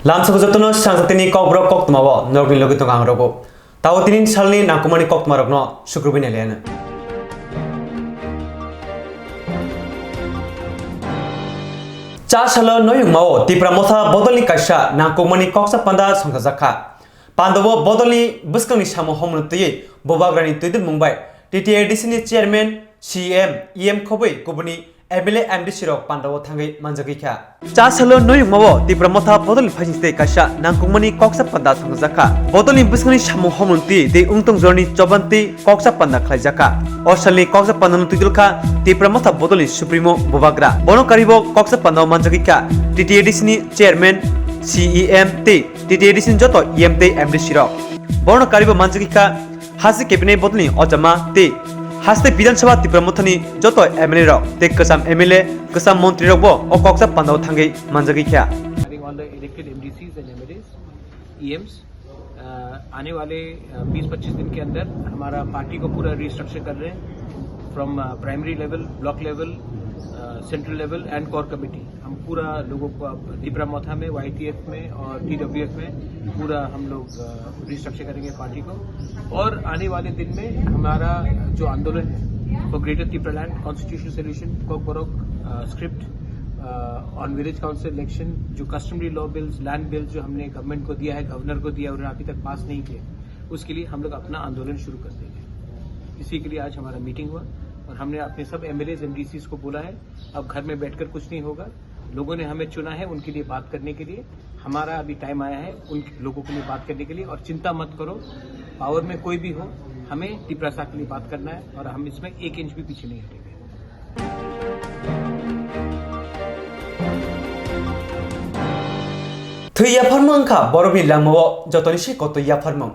Lamsa Kuzatano Swrangchati Kokborok Koktwma Norgin Logitong Angrogo. Tawatinin Salni Nakumani Koktwma no Shukrubin Eliana. Chasalo Noyung Mao, Tipramotha Bodoli Kasha, Nakumani Koksa Panda Songazaka. Pandovo Bodoli Buskani Samo Homuti, Bobagrani to the Mumbai, TTADC Chairman, CM, EM Kobe, Kubuni. Emile MD Shirok Pandawo Tangi Manjagika. Chasalo Noyung Mao, Tipramotha Bodoli Fajiste Kasha, Nakumani Koksa Panda Songazaka. Bodoli Buskani Samo Homunti, the Untung Zoni Jobanti, Koksa Panda Klajaka. Oshali Koksa Panda Nutulka, Tipramotha Bodoli Supremo Bobagra. Bono Karibo Koksa Panda Manjagika, TTADC Chairman, CEM T, TTADC Joto EMT MD Shirok. Bono Karibo Manjagika, Hasi Cabinet Bodoli Ojama T. Haste Vidansabha Tipramothani Joto MLA Rok, Take Kasam MLA, Kasam Montri Robo, or Koksa Panda Tangi Manjagika. Having all the elected MDCs and MLAs, EMs, आने वाले 20-25 दिन के अंदर हमारा party को पूरा restructure कर रहे हैं from primary level, block level, central level and core committee. हम पूरा लोगों को तिपरामोथा में, YTF में और TWF में पूरा हम लोग रिस्ट्रक्चर करेंगे पार्टी को. और आने वाले दिन में हमारा जो आंदोलन है for greater Tipraland constitutional solution, Kokborok script on village council election, जो customary law bills, land bills जो हमने गवर्नमेंट को दिया है, गवर्नर को दिया, उन्होंने अभी तक पास नहीं किए, उसके लिए हम लोग अपना आंदोलन शुरू कर देंगे. इसी के लिए आज हमारा मीटिंग हुआ और हमने अपने सब MLAs MDCs को बोला है. अब घर में बैठकर कुछ नहीं होगा. लोगों ने हमें चुना है उनके लिए बात करने के लिए. हमारा अभी टाइम आया है उन लोगों के लिए बात करने के लिए. और चिंता मत करो, पावर में कोई भी हो, हमें तिपरासा के लिए बात करना है और हम इसमें 1 इंच भी पीछे नहीं हटेंगे. Thuya Farmanka, Borobi Lamo, Jotonishi Koto Yafarmon.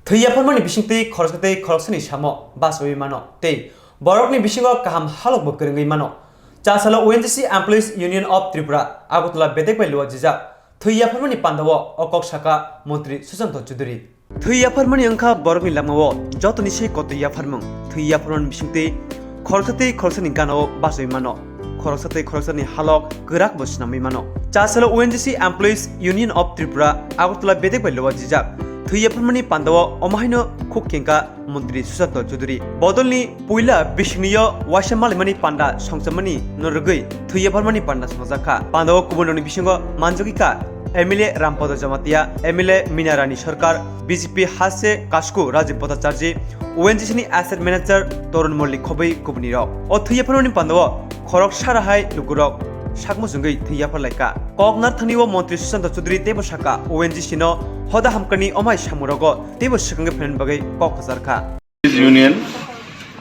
Thuya Farmani Bishinte, Korskate, Korsani Shamo, Basovi Mano, Te, Borokni Bishigo Kaham Halobukering Mano. Chasalo ONGC Employees Union of Tripura, Agutla Bedekwe Jiza, Thuya Farmani Pandawo, Okoshaka, Montri, Susanto Chuduri. Thuya Farmani Anka, Borobi Lamo, Jotonishi Koto Yafarmon, Thuya Farman Bishinte, Korskate, Korsani Gano, Basovi Mano. Korosate Korosani Halok, Gurak Bushnami Mano. Chasalo ONGC Employees Union of Tripura, Agutla Bedek Loa Jizab. Thuya Permani Pandawa, Omahino, Kukinka, Montri Susato Juduri. Bodolni, Puila, Bishniyo, Washamalimani Panda, Songsamani, Norugui, Thuya Permani Panda Smazaka, Pandawa Kubunoni Bishingo, Manjogika, MLA Rampada Jamatia, MLA Minarani Sarkar, BJP Hase, Kashku, Rajipota Charji, ONGC Asset Manager, Torun Molli Kobe Kubuniro. O Thuya Permani Pandawa. Korok Sharahai Lugurok, Shakmusungi, Tiapalaka, Kognar Taniwo Montri Susanto Chudri, Debo Shaka, ONGC no, Hoda Hamkani, Omai Shamurogo, Debo Shakangi Penbagay, Kokazarka. Union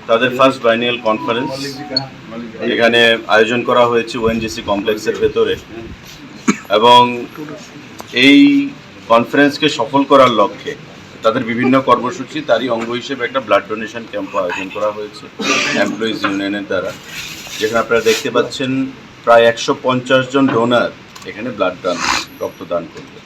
তাদের first বাইনিয়াল conference এখানে আয়োজন করা হয়েছে ONGC কমপ্লেক্সের ভেতরে এবং এই কনফারেন্সকে সফল করার লক্ষ্যে তাদের বিভিন্ন কর্মসূচি তারই অঙ্গ হিসেবে একটা ব্লাড ডোনেশন ক্যাম্প আয়োজন করা হয়েছে এমপ্লয়িজ ইউনিয়নের দ্বারা, যেখানে আপনারা দেখতে পাচ্ছেন প্রায় 150 জন ডোনার এখানে ব্লাড দান, রক্তদান করবে.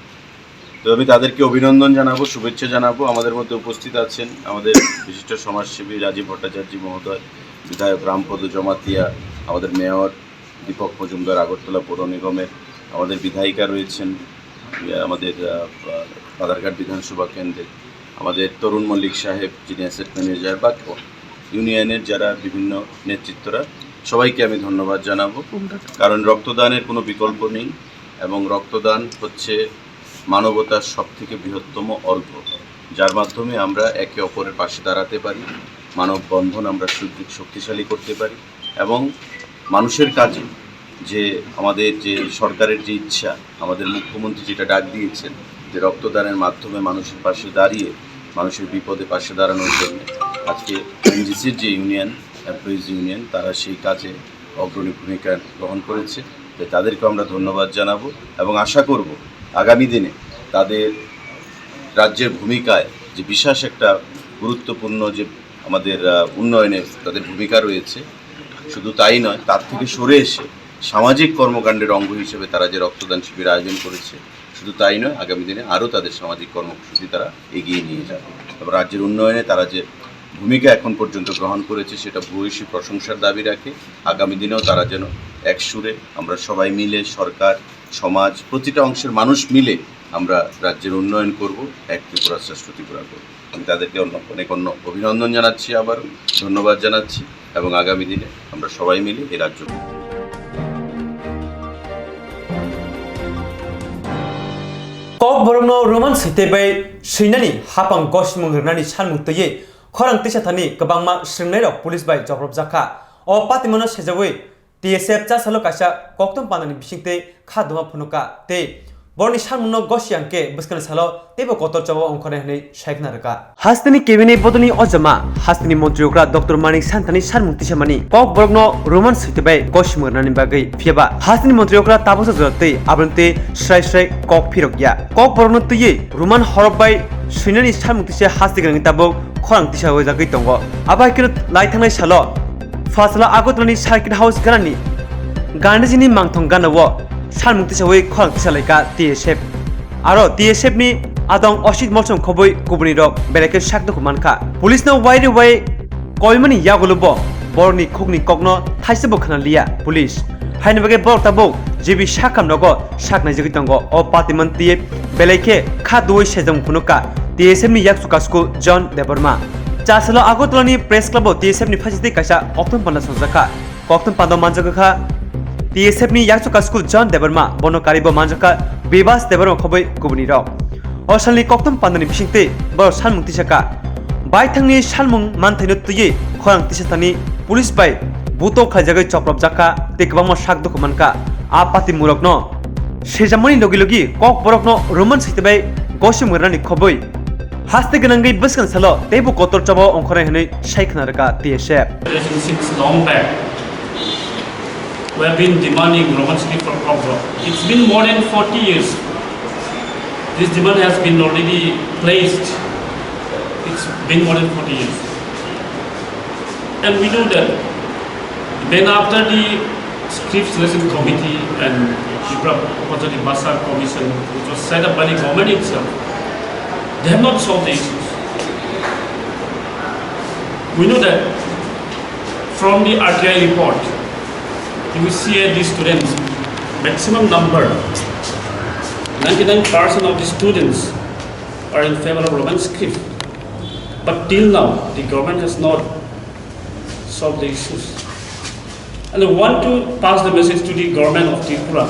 তো আমি তাদেরকে অভিনন্দন জানাবো, শুভেচ্ছা জানাবো. আমাদের মধ্যে উপস্থিত আছেন আমাদের বিশিষ্ট সমাজসেবী রাজীব ভট্টাচার্য মহোদয়, বিধায়ক রামপদ জমাতিয়া, আমাদের মেয়র দীপক মজুমদার আগরতলা পৌর নিগমের, আমাদের বিধায়িকা রয়েছেন আমাদের বাদারঘাট বিধানসভা কেন্দ্রে, আমাদের তরুণ মল্লিক সাহেব যিনি অ্যাসেট ম্যানেজার, বা ইউনিয়নের যারা বিভিন্ন নেতৃত্বরা, সবাইকে আমি ধন্যবাদ জানাবো. কারণ রক্তদানের কোনো বিকল্প নেই এবং রক্তদান হচ্ছে মানবতার সবথেকে বৃহত্তম অর্ঘ, যার মাধ্যমে আমরা একে অপরের পাশে দাঁড়াতে পারি, মানববন্ধন আমরা শক্তিশালী করতে পারি এবং মানুষের কাজে যে আমাদের যে সরকারের যে ইচ্ছা, আমাদের মুখ্যমন্ত্রী যেটা ডাক দিয়েছেন যে রক্তদানের মাধ্যমে মানুষের পাশে দাঁড়িয়ে মানুষের বিপদে পাশে দাঁড়ানোর জন্য, আজকে ONGCর যে ইউনিয়ন এমপ্লয়িজ ইউনিয়ন তারা সেই কাজে অগ্রণী ভূমিকা গ্রহণ করেছে. তাদেরকে আমরা ধন্যবাদ জানাবো এবং আশা করব আগামী দিনে তাদের রাজ্যের ভূমিকায় যে বিশেষ একটা গুরুত্বপূর্ণ যে আমাদের উন্নয়নে তাদের ভূমিকা রয়েছে, শুধু তাই নয়, তার থেকে সরে এসে সামাজিক কর্মকাণ্ডের অঙ্গ হিসেবে তারা যে রক্তদান শিবির আয়োজন করেছে, শুধু তাই নয়, আগামী দিনে আরও তাদের সামাজিক কর্মসূচি তারা এগিয়ে নিয়ে যাবে এবং রাজ্যের উন্নয়নে তারা যে ভূমিকা এখন পর্যন্ত গ্রহণ করেছে সেটা ভূয়সী প্রশংসার দাবি রাখে. আগামী দিনেও তারা যেন এক সুরে আমরা সবাই মিলে, সরকার, সমাজ, প্রতিটা অংশের মানুষ মিলে আমরা রাজ্যের উন্নয়ন করব, এক ত্রিপুরা শ্রেষ্ঠ ত্রিপুরা করব। আমি তাদেরকে অনেক অভিনন্দন জানাচ্ছি, আবার ধন্যবাদ জানাচ্ছি, এবং আগামী দিনে আমরা সবাই মিলে এই রাজ্য Kokborok no roman sitebe shinani hapang gosmung rnani sanmung teye khorang tisa thani kabangma sringnai rok police bai jobrop jaka o patimono sejawe TSF cha salo kaisa Koktwma panani bisingte khaduma phunuka te borni sanmungno gosiangke buskan salo tebo kotor chabo ongkhone hne shaikna raka hastini cabinet bodoni ojama hastini montriokra Dr. Manik Santani sanmung tisamani Kokborok no roman sitebe gosmung rnani bagai fiaba hastini montriokra tabosa jate abrante shrai kok phirokya Kokborok no tuye roman horobai shinani sanmung tise hastigrang tabok khorang tisa hojagai tongo abai kino laithangnai salo Fasala agotrani circuit house ganani Gandhijini mangthong ganawo sanmung tisawe khorang tisa laika TSF aro TSF ni adong osit molsong khoboi kubuni rok bereke sakdo kumanka police no wairi wai koimani yagulubo borni khogni kokno thaisebo khana liya police hainabage bor tabok jibi sakam nogo saknai jigi tongo o patiman TF beleke khadoi sejong phunuka TSF ni yaksuka school John Deborma Chasalo Agotolani Press Club TSF ni phajite kaisa Koktwma panda sonjaka Koktwma pando manjaka TSF ni yaksuka school John Deborma bono karibo manjaka Bebas Deborma khoboi kubuni rok Osalni Koktwma panda ni bisingte bor sanmung tisaka baithangni sanmung manthaino tuye khorang tisatani police bai buto khajagai choprop jaka tekbamo sakdo kumanka apati murokno sejamani logi Kokborok no roman sitbai gosimurani khoboi Haste ganangai buskan salo tebo kotor chabo ongkhore hne shaikna raka TSF Since long back, we have been demanding Roman script for Kokborok. It's been more than 40 years. This demand has been already placed. It's been more than 40 years. And we know that then after the script selection committee and the Opportunity Basar Commission, which was set up by the government itself, they have not solved the issues. We know that from the RTI report, you will see these students, maximum number, 99% of the students are in favor of Roman script. But till now, the government has not solved the issues. And I want to pass the message to the government of Tripura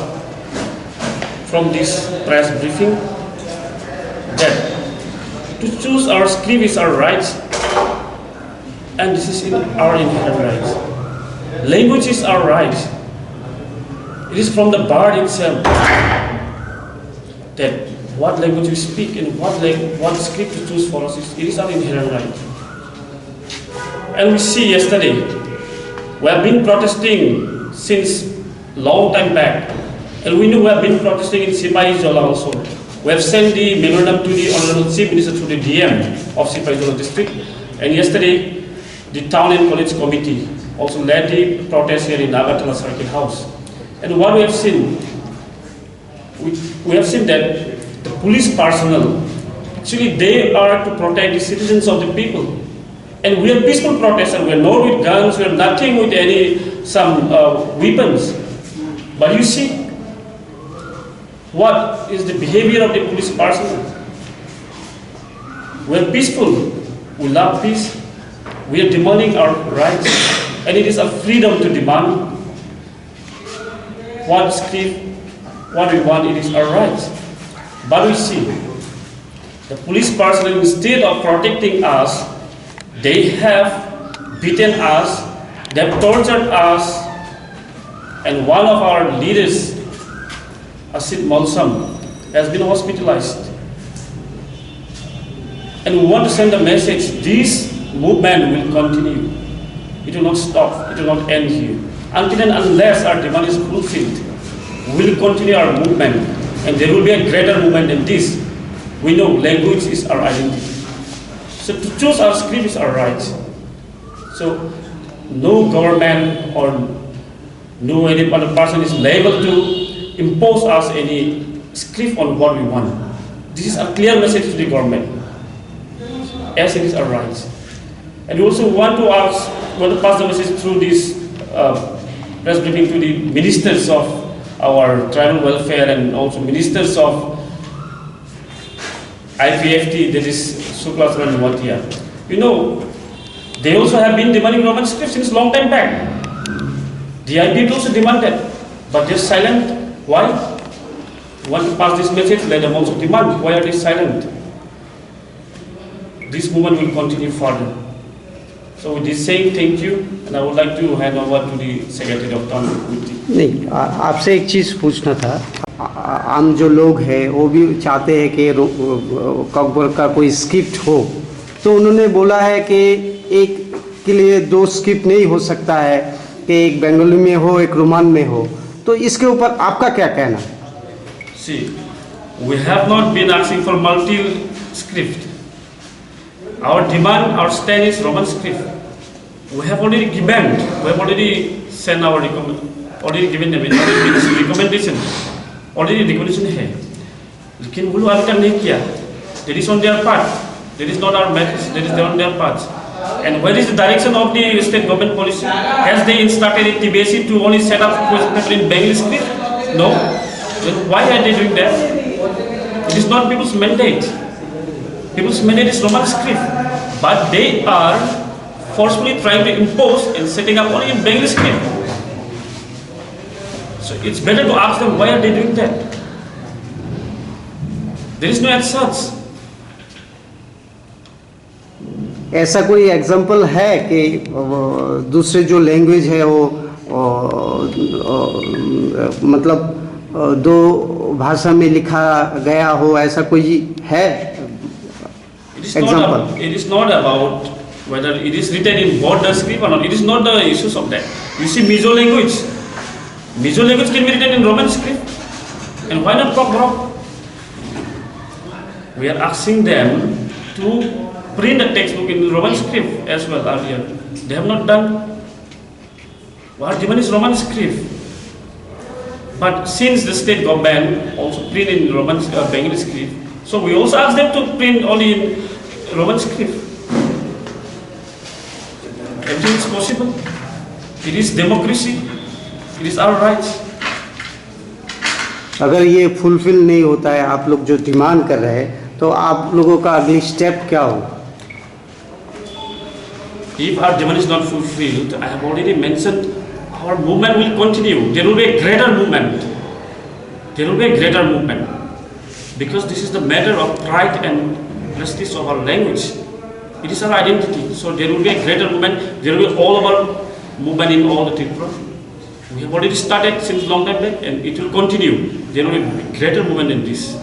from this press briefing that to choose our script is our right, and this is our inherent right. Language is our right. It is from the birth itself that what language we speak and what script to choose for us, it is our inherent right. And we see yesterday, we have been protesting since long time back, and we know we have been protesting in Sipai Jola also. We have sent the memorandum to the Honorable Chief Minister through the DM of Sipai Jola district, and yesterday the Town and College Committee also led the protest here in Agartala Circuit House. And what we have seen, we have seen that the police personnel, actually they are to protect the citizens of the people. And we are peaceful protesters, we are not with guns, we are nothing with some weapons. But you see, what is the behavior of the police personnel? We are peaceful, we love peace, we are demanding our rights, and it is a freedom to demand what script, what we want, it is our rights. But we see, the police personnel, instead of protecting us, they have beaten us, they have tortured us, and one of our leaders, Asit Malsam, has been hospitalized. And we want to send a message, this movement will continue. It will not stop, it will not end here. Until and unless our demand is fulfilled, we will continue our movement, and there will be a greater movement than this. We know language is our identity. So to choose our script is our right. So no government or no any other person is liable to impose us any script on what we want. This is a clear message to the government, as it is our right. And we also want to pass the message through this press briefing to the ministers of our tribal welfare and also ministers of IPFT, that is Suklasana Nimatia. You know, they also have been demanding Roman script since long time back. The IPFT also demanded, but they're silent. Why? Want to pass this message, let them also demand. Why are they silent? This movement will continue further. So with this saying, thank you, and I would like to hand over to the Secretary of Town Committee. नहीं, आपसे एक चीज़ पूछना था। आम जो लोग हैं वो भी चाहते हैं कि कॉकबोरक का कोई स्क्रिप्ट हो, तो उन्होंने बोला है कि एक के लिए दो स्क्रिप्ट नहीं हो सकता है, कि एक बंगाली में हो एक रोमान में हो, तो इसके ऊपर आपका क्या कहना? See, we have not been asking for multi-script. Our demand, our stand is Roman script. We have already given, we have already sent our already given them recommendation. Already recommendation है, लेकिन वो लोग अभी तक नहीं किया. That is on their part. That is not our matters. That is on their part. And where is the direction of the state government policy? Has they instructed the TBSC to only set up question paper in Bengali script? No. Then why are they doing that? It is not people's mandate. People's mandate is Roman script, but they are forcefully trying to impose and setting up only in Bengali script. So it's better to ask them why are they doing that. There is no answer. ऐसा कोई example है कि दूसरे जो language है वो मतलब दो भाषा में लिखा गया हो, ऐसा कोई है example? It is not about whether it is written in border script or not. It is not the issues of that. You see, Mizo language. Mizo language can be written in Roman script. And why not Kokborok? We are asking them to print a textbook in Roman script as well earlier. They have not done. Our demand is Roman script. But since the state government also print in Roman Bengali script, so we also ask them to print only in Roman script. Everything is possible. It is democracy. It is our rights. अगर ये fulfil नहीं होता है, आप लोग जो demand कर रहे हैं, तो आप लोगों का अगली स्टेप क्या होगा? If our demand is not fulfilled, I have already mentioned, our movement will continue. There will be a greater movement. There will be a greater movement. Because this is the matter of pride and prestige of our language. It is our identity. So there will be a greater movement. There will be all over movement in all the Tripura. We have already started since long time back, and it will continue. There will be a greater movement in this.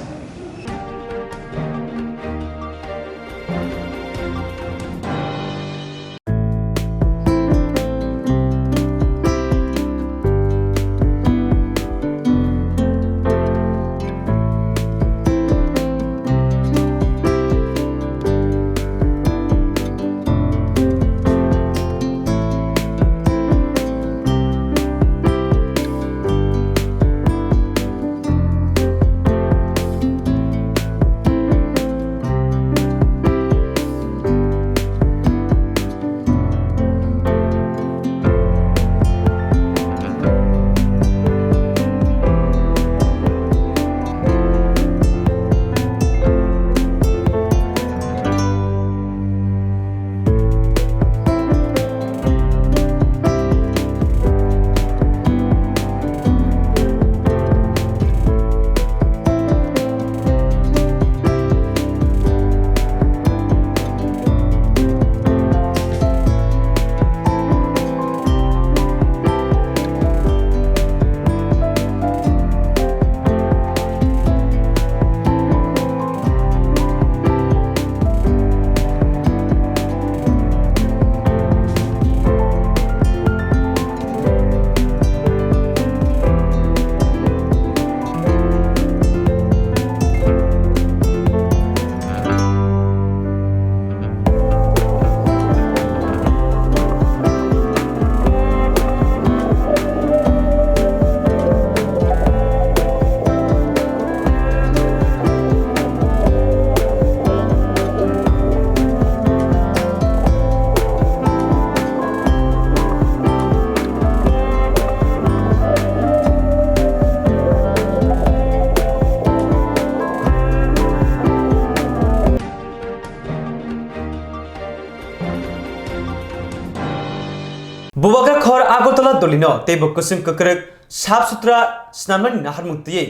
Agartala দলিনো তেব কুসুম ককরক সাফ সুতরা স্নামনি Nahar মুক্তিয়ে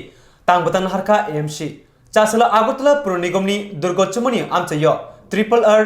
তাংবতাং নাহারকা AMC চাসলা Agartala পুর নিগমনি দুর্গোচ্চমনি আমচাইয় triple R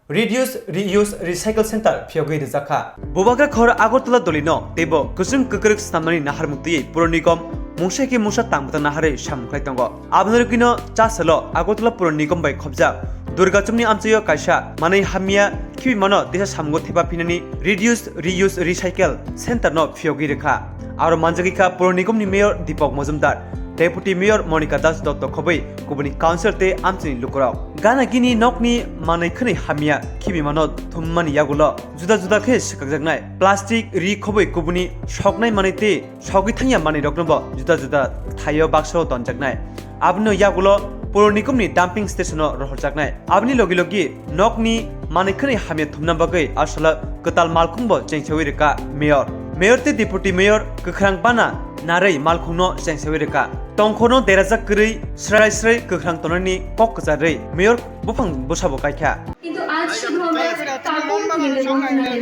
Reduce, Reuse, Recycle Center Pyogi Rizaka. Bubaga Khor Agortala Dolino, Tebo, Kusum Kukuruk Stamani Naharmuti, Puronikom, Mushaki Musha Tamta Nahare Shamklaitongo. Abnurkino, Chasalo, Agortala Puronikom by Kobja, Durgachumni Amsayo Kasha, Mani Hamia, Kimano, this is Hamgo Tiba Pinani, Reduce, Reuse, Recycle Center no Pyogi Rika. Our Manjagika Puronikom ni Mayor Dipok Mozumdar. Deputy Mayor Monica Das Dr. Kobai, Kubani Council te Amsini Lukurao. Gana Gini Nokni Manakani Hamia, Kimi Manot, Tumani Yagulo, Juda Juda Kish, Kazagnai, Plastic Re Kobai Kubuni, Shoknai Manite, Shokitania Mani Doknobo, Juda Juda, Tayo Bakso Don Jagnai, Abno Yagulo, Puronikumni Dumping Station Rohojagnai, Abni Logilogi, Nokni Manakani Hamia Tumnabagai, Ashala, Katal Malkumbo, Chengchawirika, Mayor. Mayor te Deputy Mayor, Kukrang Bana, Narai Malkuno, Chengchawirika. Tongkono derazak kri srai srai kukrang tonani kok kazari mayor bupang busabo kaikha কিন্তু আজ শুধু আমরা কাপড় মেলে বন্ধুদের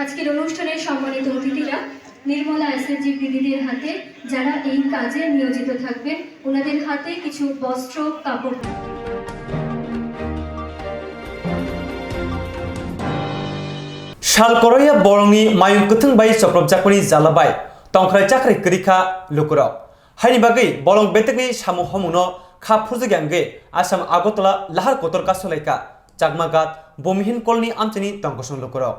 আজকের অনুষ্ঠানের সম্মানিত অতিথিরা নির্মলা এসএসজি দিদিদের হাতে যারা এই কাজে নিয়োজিত থাকবেন ওনাদের হাতে কিছু বস্ত্র কাপড় Shal Korea Bolongi Mayung Kutung Bay Soprop Jakuni Zalabai Tongkrai Chakri Krika Lukuro Haini Bagi Bolong Betekni Shamu Homuno Kha Purzagange Asam Agotala Lahar Kotor Kasoleka Jagmagat Bomihin Kolni Amtini Tongkosun Lukuro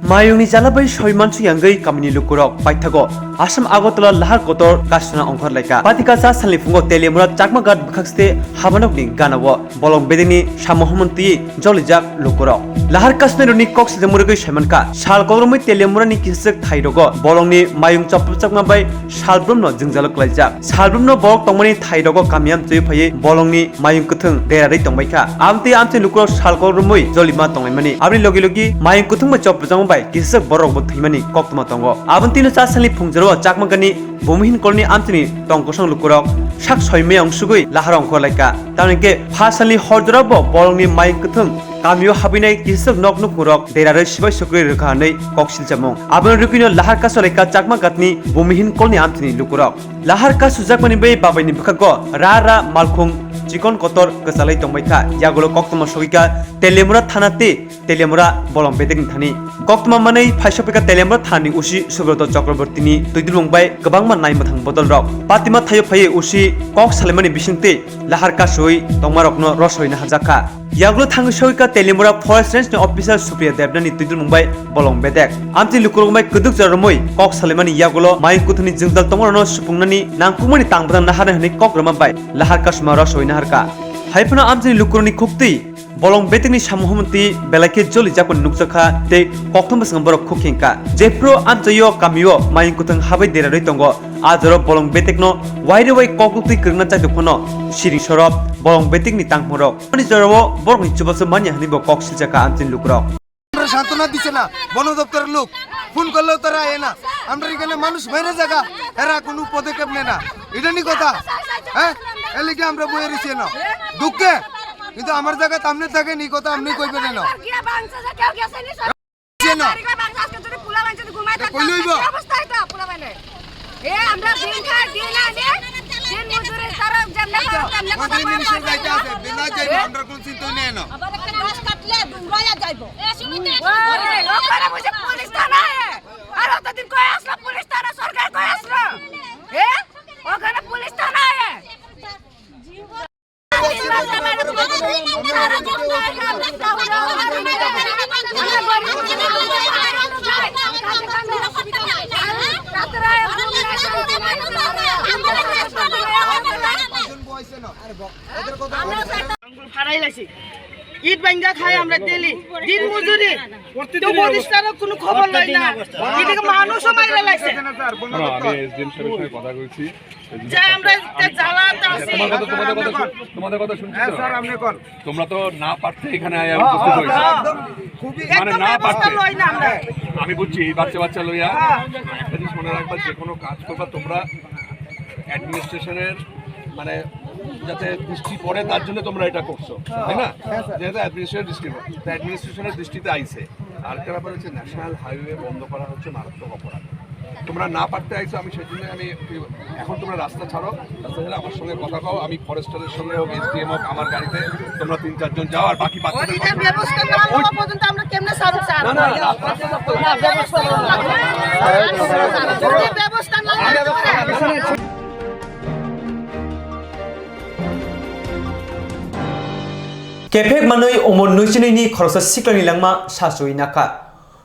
Mayungni Zalabai Shoimansu Yangai Kamini Lukurok Paitago Asam Agotala Lahar Kotor Kasuna Onkor Leka Patikasa Salifungo Telemurat Jagmagat Bukakste Habanokni Ganawo Bolong Bedini Shamohamunti Jolijak Lukurok Lahar Kasmeruni Cox the Murgai Shamanka Shal Korumi Telemurani Kisek Taidogo Bolongni Mayung Chopchakmabai Shalbrumno Jingzalok Lajak Shalbrumno Borok Tomani Taidogo Kamiam Tupaye Bolongni Mayung Kutung Derari Tomaika Amti Amti Lukurok Shal Korumui Jolima Tongmani Abri Logilogi Mayung Kutung Chopchakmabai Kisek Borok Botimani Koktwma Tongo Abantino Sasali Pungjaro Jakmagani Bomihin Kolni Amtini Tongkosong Lukurok Shak Soimeong Sugui Laharong Koleka Tanike Pasali Hordrabo Bolongni Mayung Kutung Kamio Habinai Kisek Nok Nukurok Derare Shibai Sukri Rukhanei Koksil Jamong Abon Rukino Lahar Kasoleka Jakmagatni Bomihin Kolni Amtini Lukurok Lahar Kasujakmani Bay Babani Bukago Rara Malkhung Chikon Kotor Kasalai Tongbaika Yagulo Koktwma Sogika Telemura Thanate Telemura Bolong Bedeng Thani Koktwma Manei Phaishopika Telemura Thani Ushi Subrata Chakrabortini Tuidulungbai Gabangma Nai Mathang Bodol Rok Patima Thayo Phaye Ushi Kok Salemani Bisingte Lahar Kasoi Tongmarokno Rosoina Hajaka Yagulo Thangsoika Telemura Forest Range Officer Supriya Devnani Tuidulungbai Bolong Bedek Amti Lukurungbai Kuduk Jaromoi Kok Salemani Yagulo Mai Kuthani Jingdal Tongorno Supungnani Nangkumani Tangbadang Nahar Hani Kok Ramabai Lahar Kasma Rosoina Harka Haipuna Amti Lukuruni Kukti Bolong Betekni Shamuhamunti Belake Joli Jakon Nuksaka Te Koktwma Sangborok Kukinka Jepro Amtayo Kamio Mayung Kutang Habai Derari Tongo Azaro Bolong Betekno Wide Away Kokukti Kirna Chatukono Shiring Shorop Bolong Betekni Tangmorok Pani Jarawo Borok Chubasu Manya Hanibo Koksil Jaka Amtin Lukurok সান্তনা দিছে না বন দপ্তরের লোক phone করলেও তারা আয় না আমরা এখানে মানুষ মেরে জায়গা এরা কোনো পদক্ষেপ নেয় না এটা নি কথা হ্যাঁ এর লিগে আমরা বইয়ে রয়েছি না দুঃখে কিন্তু আমার জায়গা সামনে থাকে নি কথা আপনি কইবেন না আমরা দিন খাই দিন আনে দিন মজুরি সারা জমনা মন্ত্রী মিনিস্টার যাইতে আছে বিনা যাই আমরা কোন চিন্তা নেই না আবার একটা গাছ কাটলে রয়া যাইবো এ সীমিত ওরে ওখানে বুঝে পুলিশ থানা আর অতদিন কই আসলো পুলিশ থানা সরকার কই আসলো এ ওখানে পুলিশ থানা ইট ভাঙ্গা খাই আমরা ডেলি দিন মজুরি তো প্রতিষ্ঠানের কোনো খবর লই না এদিকে মানুষও মাইরা লাগছে আমি এসডিএম সাহেবের সঙ্গে কথা বলছি যে আমরা জ্বালাতে আছি তোমাদের কথা শুনছি হ্যাঁ স্যার আপনি কোন তোমরা তো না পারতে এখানে আয়া উপস্থিত হইছো মানে না পারতে লই না আমরা আমি বুঝছি বাচ্চা লইয়া একটা জিনিস মনে রাখবা যে কোনো কাজ করবা তোমরা অ্যাডমিনিস্ট্রেশনের মানে যাতে বৃষ্টি পড়ে তার জন্য তোমরা এটা করছো তাই না যেহেতু অ্যাডমিনিস্ট্রেশনের দৃষ্টিতে আইছে আর একটা ব্যাপার হচ্ছে ন্যাশনাল হাইওয়ে বন্ধ করা হচ্ছে মারাত্মক অপরাধ তোমরা না পারতে আইছো আমি সেই জন্য আমি এখন তোমরা রাস্তা ছাড়ো রাস্তা ছাড়া আমার সঙ্গে কথা কও আমি ফরেস্টারের সঙ্গে হোক SDM হোক আমার গাড়িতে তোমরা 3-4 জন যাও আর বাকি বাচ্চাদের এটা ব্যবস্থা না হওয়া পর্যন্ত আমরা কেমনে সারব স্যার না না ব্যবস্থা না केफेक मनोई ओमन नुचिनी खरसा सिक्लानि लांगमा सासुई नाका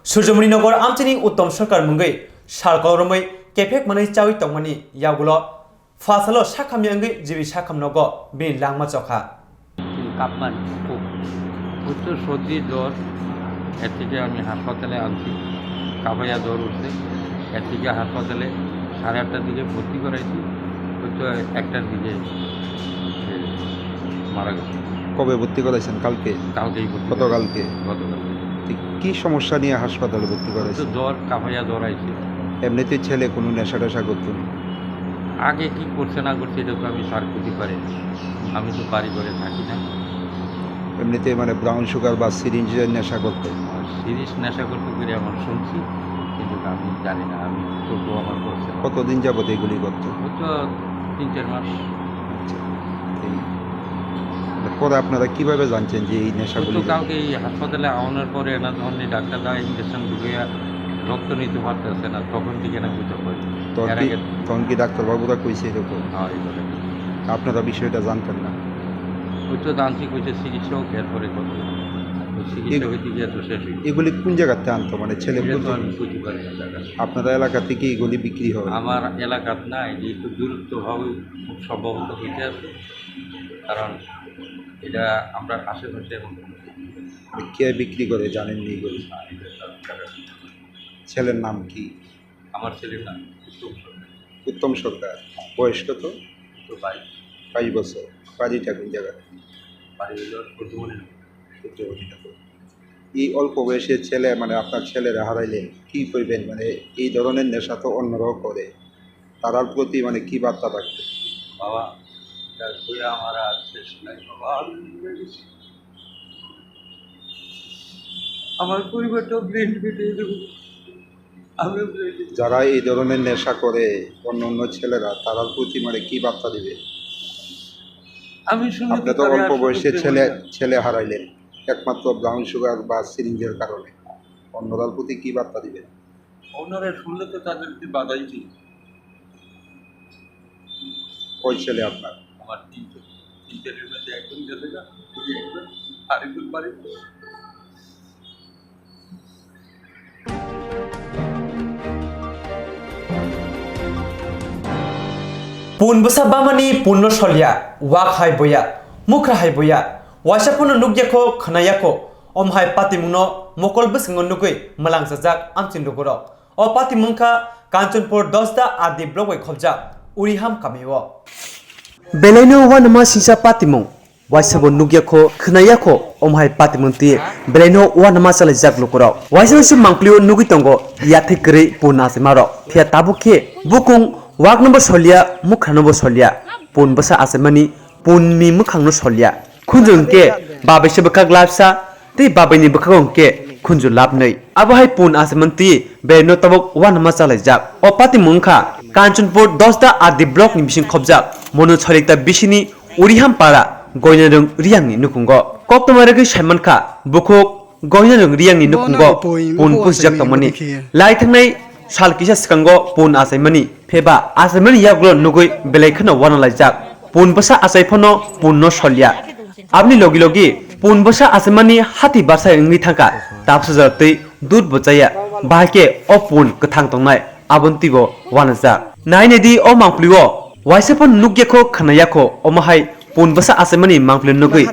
सूर्यमणि नगर आमचिनी उत्तम सरकार मुंगै सारकौरमै केफेक मनोई चावि तंगमनि यागुलो फासलो साखामि अंगै जिबि साखाम नगो बिन लांगमा चखा কাপমান খুব প্রচুর সর্দি জ্বর এর থেকে আমি হাসপাতালে আনছি কাপাইয়া জ্বর উঠছে এর থেকে হাসপাতালে 8:30টার দিকে ভর্তি করাইছি হয়তো 1টার দিকে মারা গেছে কবে ভর্তি করাইছেন কালকে কালকেই গতকালকে কি সমস্যা নিয়ে হাসপাতালে ভর্তি করাইছেন জ্বর কাপাইয়া জ্বর আইছে এমনিতে ছেলে কোনো নেশা টেশা করতো আগে কি করছে না করছে এটা তো আমি সার করতে পারি আমি তো বাড়ি ঘরে থাকি না এমনিতে মানে ব্রাউন সুগার বা সিরিঞ্জের নেশা করতো সিরিজ নেশা করতে করে আমার শুনছি কিন্তু আমি জানি না আমি ছোট আমার করছে কতদিন যাবত এগুলি করতো হয়তো 3-4 মাস পরে আপনারা কিভাবে জানছেন যে এই নেশাগুলি কাউকে এই হাসপাতালে আনার পরে না ধরনের ডাক্তাররা ইঞ্জেকশন ঢুকিয়া রক্ত নিতে পারতেছে না তখন থেকে না বুঝতে পারি তখন কি ডাক্তারবাবুরা কইছে এরকম আপনারা বিষয়টা জানতেন না ওই তো জানছি কইছে চিকিৎসক এরপরে কত চিকিৎসক দিকে তো শেষ এগুলি কোন জায়গাতে আনতো মানে ছেলে বুঝতে পারি না আপনাদের এলাকা থেকে এগুলি বিক্রি হয় আমার এলাকাত না একটু দূরত্বভাবে খুব সম্ভবত হইতে আছে কারণ এটা আমরা আশেপাশে কে বিক্রি করে জানেননি এগুলি ছেলের নাম কি আমার ছেলের নাম উত্তম সরকার বয়স কত 22 বছর বাড়িটা কোন জায়গায় এই অল্প বয়সের ছেলে মানে আপনার ছেলেরা হারাইলেন কি করবেন মানে এই ধরনের নেশা তো অন্যরাও করে তারার প্রতি মানে কি বার্তা থাকবে বাবা আমার আর শেষ নাই বাবা আমার পরিবারটা ব্রেন ফেটে দেবো যারা এই ধরনের নেশা করে অন্য অন্য ছেলেরা তারার প্রতি মানে কি বার্তা দিবে আমি আপনি তো অল্প বয়সে ছেলে হারাইলেন একমাত্র ব্রাউন সুগার বা সিরিঞ্জের কারণে অন্যরার প্রতি কি বার্তা দিবেন অন্যরা শুনলে তো তাদেরকে বাধাই দিই ওই ছেলে আপনার আমার তিনটের মধ্যে একজন গেছে না একজন আরেকজন বাড়ি पुन बसा बामानी पुन्नो सलिया वाक हाय बोया मुख्रा हाय बोया वाशापुनो नुग्याखो खनायाखो ओमहाय पातिमुनो मोकल बसंगो नुगै मलांग सजाक आमचिन दुगरो ओ पातिमुंखा कांचनपुर 10 दा आदि ब्लॉक वे खबजा उरिहाम कामेवो बेलेनो वानमा सिसा पातिमुं वाइसाबो नुग्याखो खनायाखो ओमहाय पातिमुंति बेलेनो वानमा चले जाक लुकरो वाइसासु मांक्लियो नुगि तंगो याथे करै पुनासे मारो फिया ताबुखे बुकुं वाक नम्बर सलिया मुखा नम्बर सलिया पुन बसा आसेमानी पुननि मुखांनो सलिया खुंजुंके बाबैसे बखा ग्लाबसा ते बाबैनि बखागंके खुंजु लाबनै आबहाय पुन आसेमंति बेनो तबक वान माचालाय जाक ओ पाति मुंखा कांचनपुर 10 दा आदि ब्लॉक नि बिसिं खबजा मनु छलिकता बिसिनि उरिहाम पारा गयनारं रियांनि नुकुंगो कोक्तमारगै साइमनखा बुखक गयनारं रियांनि नुकुंगो पुन पुसजाक तमनि लाई थांनाय साल किसा सिकांगो पुन आसाइमानि फेबा आसाइमानि याग्लो नुगै बेलायखनो वानालायजाक पुन बसा आसाइफनो पुननो सलिया आपनि लगी लगी पुन बसा आसाइमानि हाति बारसा इंगि थांका तापसा जतै दूध बचाया बाहाके अ पुन कथां तंनाय आबन्तिबो वानाजाक नायनेदि अ मांफ्लिओ वाइसेफन नुग्याखो खनायाखो अमहाय पुन बसा आसाइमानि मांफ्लि नुगै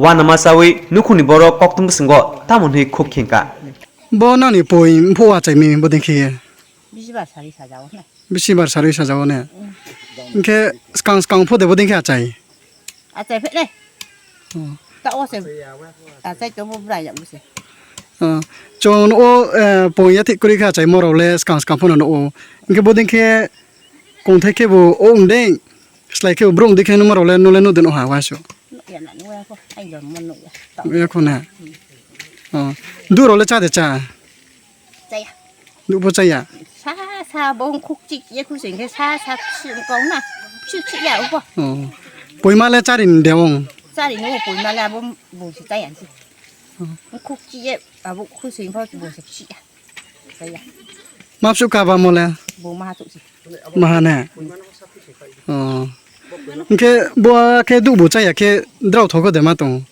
वानामा सावै नुखुनि बर कक्तम सिंगो तामनहि खुखेंका बनानि पइन फवा चाइमि बदिखि बिसिबार सारि साजावने इनके स्कां स्कां फदे बदिखि आचाइ आचाइ फेले ता ओसे आचाइ तो बुब्राय जाबुसे चोन ओ पइया थिक करि खा चाइ मरले स्कां स्कां फनो ओ इनके बदिखि कोंथाइके बो ओ उन्दै Selain ke ubrung dikhe nomor oleh nule nu den oha waso. Ya nak nuai ko ai gon mon nu ya. Ya kona. Oh, dur oleh cha de cha. Cai ya. Du bo cha ya. Sa bông khúc chị ye khu sinh cái sa sườn cống nè. Chị ya upo. Oh. Poima le cha din deong. Sa đi ngô bùi mà là bông bùi chị cai ăn gì. Khúc chị ye à bông khu sinh phơi bùi chị ya. Cai ya. Map su ka ba mo le. Bùi ma tụ gì. Ma na. Oh. Ke bo ke du bo cha ya ke drau tho ko de ma tong.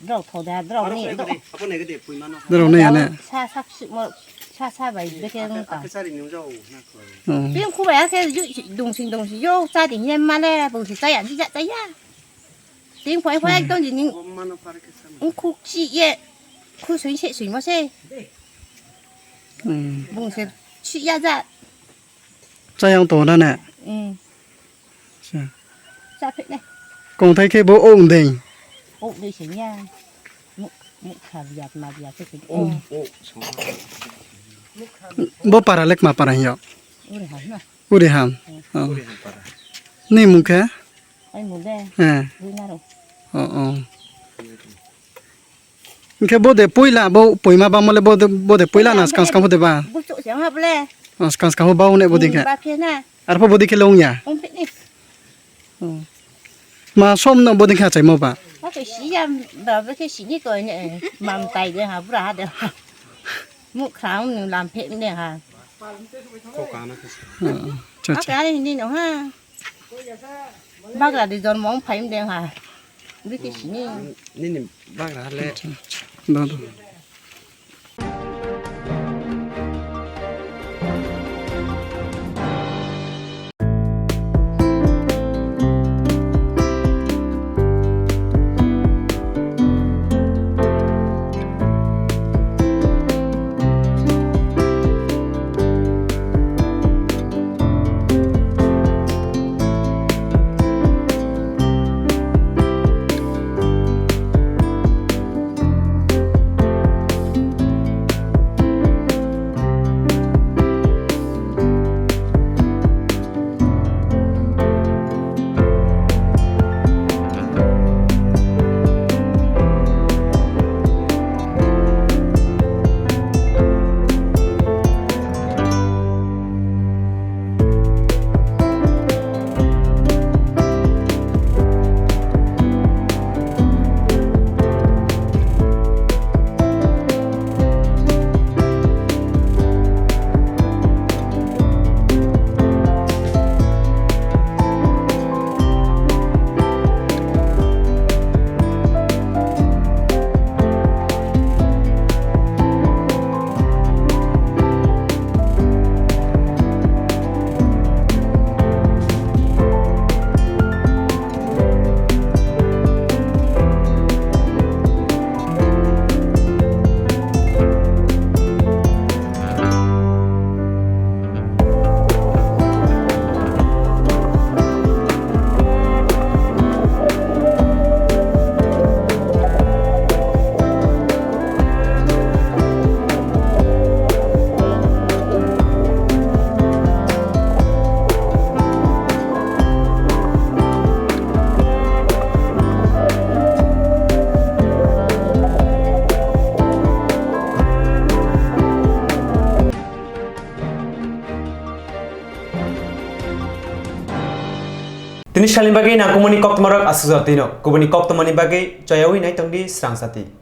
Rau thổ đà rau nè. Drau ne ya ne. Sa sự mà sa vậy để cái cả. Oh. Biên khu bé cái đồng sinh vô gia đình em mà nè bùi chị cai ăn gì cai ya. Tiếng khoai tôi nhìn khu chị ye khu sinh mà xe. Bùi chị ya ra. Cha yang to da ne. Sa phết này. Còn thấy ke bo ong ding. Ồ đi sinh nha. Mục khả Việt mà Việt cái ồ. Bo para lek ma para yo. Ồ để hẳn mà. Uri ham. Oh. Ni mu ke? Anh muốn đây. Đi nào đâu. Oh. Ke bo de poila bo poima ba mo le bo de poila na skang de ba. Bút chỗ sáng hợp lẽ. Skang ba ne bo de ke. Ba phía nè. Ar po bo de ke long ya. Ông phết đi. Ma som no bo de ke chai mo ba. Nó phải xí ra bảo với cái xí như coi nè mầm tay để hả bữa ra được. Mục khảo làm phết nè hả. Cha Bác cái đi nào ha. Bác là đi dọn món phải đen hả. Với cái xí như. Ni bác là le. Do. Tini shalim bagi na kumuni Koktwma asuzatino kubuni Koktwma ni bagi coyawi nai tangdi Swrangchati.